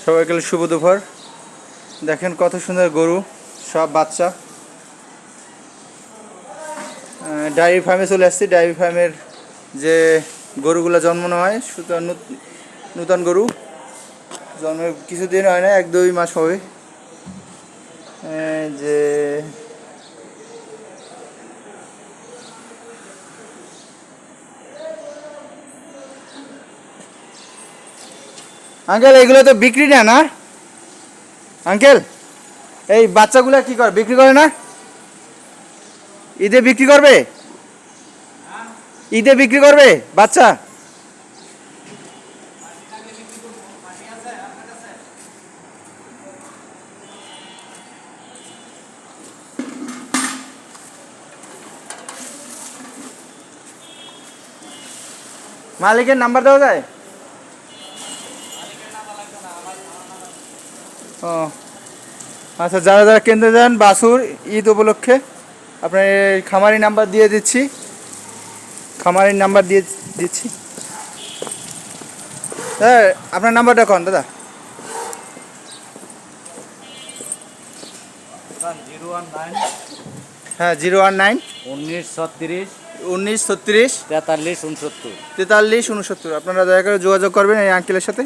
সবাইকে শুভ দুপুর। দেখেন কত সুন্দর গরু, সব বাচ্চা। ডায়েরি ফার্মে চলে আসছি। ডায়েরি ফার্মের যে গরুগুলো জন্মানো হয়, সুতরাং নূতন গরু জন্মের কিছুদিন হয় না, 1-2 মাস হবে। যে আঙ্কেল, এগুলো তো বিক্রি না, না আঙ্কেল? এই বাচ্চাগুলো কি করে, বিক্রি করে না? ঈদে বিক্রি করবে? ঈদে বিক্রি করবে বাচ্চা? মালিকের নাম্বার দেওয়া যায়? ও আচ্ছা, যারা যারা কিনতে যান বাছুর ঈদ উপলক্ষে, আপনার খামারি নাম্বার দিয়ে দিচ্ছি। খামারির নাম্বার দিয়ে দিচ্ছি। হ্যাঁ, আপনার নাম্বারটা কোন দাদা? 019 হ্যাঁ, 019 1936 1936 43 69। 43 69। আপনারা দয়া করে যোগাযোগ করবেন এই আঙ্কেলের সাথে।